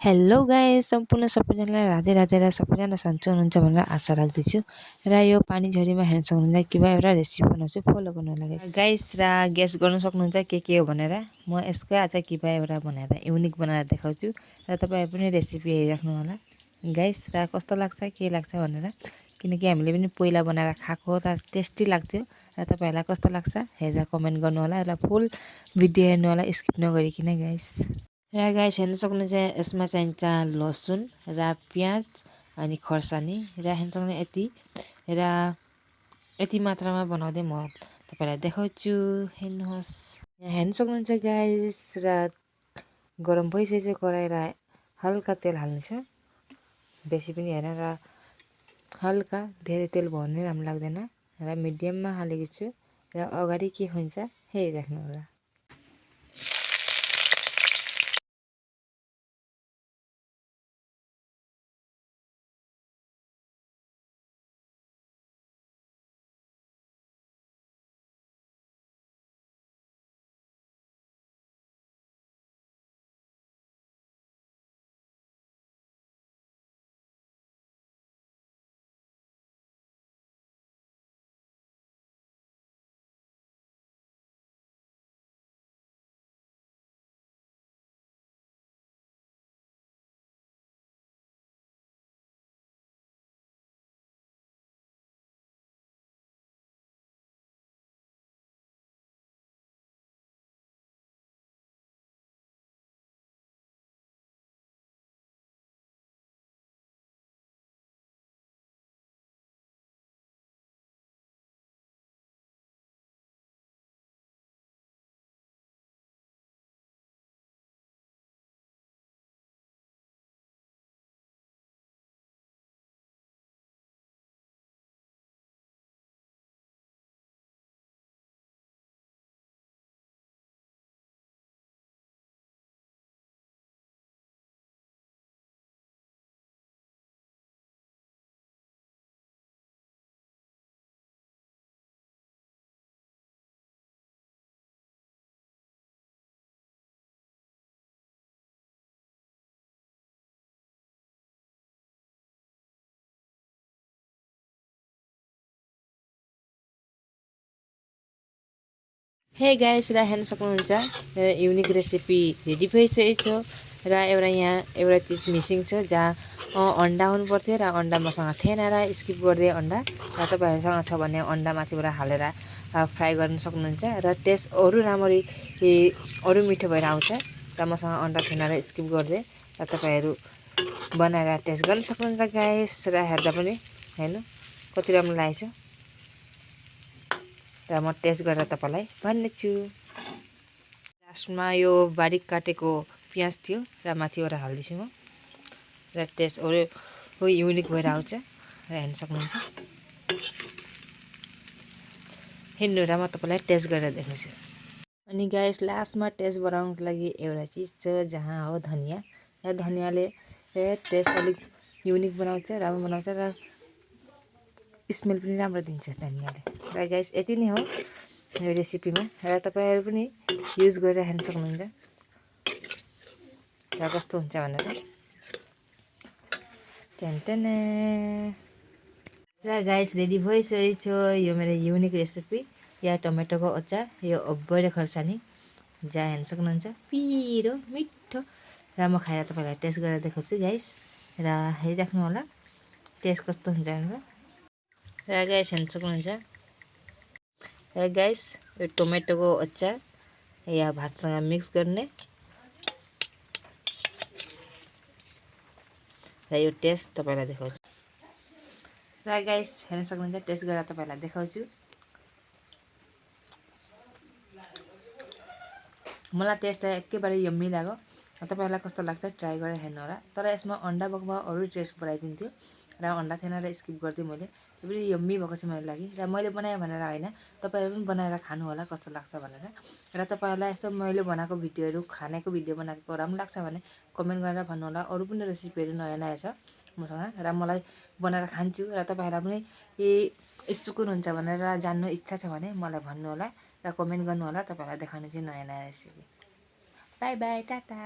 Hello guys, सम्पूर्ण सबैजनालाई राधे राधे र सबैजना सन्चो हुनुहुन्छ भनेर आशा राख्दछु। र यो पानी झरीमा हेर्न सक्नुहुन्छ किबा एउटा रेसिपी बनाउँछु, फलो गर्नु होला गाइस। र गेस गर्नु सक्नुहुन्छ के हो भनेर। म यसको आज किबा एउटा बनाएर युनिक बनाएर देखाउँछु र तपाईहरु पनि रेसिपी हेरिराख्नु होला गाइस। र कस्तो लाग्छ के लाग्छ भनेर, किनकि हामीले पनि पहिला बनाएर खाएको र टेस्टी लाग्थ्यो। र तपाईहरुलाई कस्तो लाग्छ हेरेर कमेन्ट गर्नु होला र फुल भिडियो हेर्नु होला, स्किप नगरिकिन गाइस। र गाइस हेर्न सक्नुहुन्छ यसमा चाहिन्छ लसुन र प्याज अनि खर्सानी र हेर्न सक्नुहुन्छ यति मात्रामा बनाउँदै म तपाईलाई देखाउँछु। हेर्नुहोस्, यहाँ हेर्न सक्नुहुन्छ गाइस। र गरम भइसकेको कराई र हल्का तेल हाल्नेछ, बेसी पनि हैन। र हल्का धेरै तेल भयो भने राम्रो लाग्दैन र मिडियममा हालेको छु। र अगाडि के हुन्छ हेरिराख्नु होला। हे गाइस, र हेर्न सक्नुहुन्छ मेरो युनिक रेसिपी रेडी भइसकेको छ। र एउटा चिज मिसिङ छ, जहाँ अन्डा हुनु पर्थ्यो र अन्डा मसँग थिएन र स्किप गर्दै अन्डा। र तपाईहरुसँग छ भने अन्डा माथिबाट हालेर फ्राई गर्न सक्नुहुन्छ र टेस्ट अरु मिठो भएर आउँछ। र मसँग अन्डा थिएन र स्किप गर्दै र तपाईहरु बनाएर टेस्ट गर्न सक्नुहुन्छ गाइस। र हेर्दा पनि हेर्नु कति राम्रो लागेछ। र म टेस्ट गरेर तपाईलाई भन्नेछु। लास्टमा यो बारीक काटेको प्याज थियो र माथिबाट हाल्दैछु म। र टेस्ट युनिक भएर आउँछ। र हेर्न सक्नुहुन्छ। हेर्नु र म तपाईलाई टेस्ट गरेर देखाउँछु। अनि गाइस लास्टमा टेस्ट बढाउनको लागि एउटा चिज छ, जहाँ हो धनिया। र धनियाले टेस्ट अलिक युनिक बनाउँछ, राम्रो बनाउँछ र स्मेल पनि राम्रो दिन्छ धनियाले। र गाइस यति नै हो यो रेसिपीमा। र तपाईहरु पनि युज गरेर हेर्न सक्नुहुन्छ र कस्तो हुन्छ भनेर। टेन्टेने। र गाइस रेडी भइसकेको छ यो मेरो युनिक रेसिपी, या टमेटोको अचार, यो अब्बोई र खर्सानी, जहाँ हेर्न सक्नुहुन्छ पिरो मिठो। र म खाएर तपाईलाई टेस्ट गरेर देखाउँछु गाइस। र हेरिराख्नु होला टेस्ट कस्तो हुन्छ भनेर। र गाइस हेर्न सक्नुहुन्छ। र गाइस यो टमेटोको अचार या भातसँग मिक्स गर्ने र यो टेस्ट तपाईलाई देखाउँछु। र गाइस हेर्न सक्नुहुन्छ, टेस्ट गरेर तपाईलाई देखाउँछु। मलाई टेस्ट एकेबारे यम्मी लाग्यो। तपाईहरुलाई कस्तो लाग्छ ट्राई गरेर हेर्नु होला। तर यसमा अन्डा भएको भए अरु टेस्ट बढाइदिन्थ्यो र अन्डा थिएन र स्किप गर्दै मैले। त्यो पनि यम्मी भएको छ मेरो लागि। र मैले बनाएँ भनेर हैन, तपाईहरु पनि बनाएर खानु होला कस्तो लाग्छ भनेर। र तपाईहरुलाई यस्तो मैले बनाएको भिडियोहरु, खानाको भिडियो बनाएको राम्रो लाग्छ भने कमेन्ट गरेर भन्नु होला। अरु पनि रेसिपीहरु नयाँ छ मसँग, र मलाई बनाएर खान्छु। र तपाईहरुलाई पनि सुकुन हुन्छ भनेर जान्नु इच्छा छ भने मलाई भन्नु होला र कमेन्ट गर्नु होला। तपाईहरुलाई देखाउने चाहिँ नयाँ रेसिपी। Bye bye, Tata.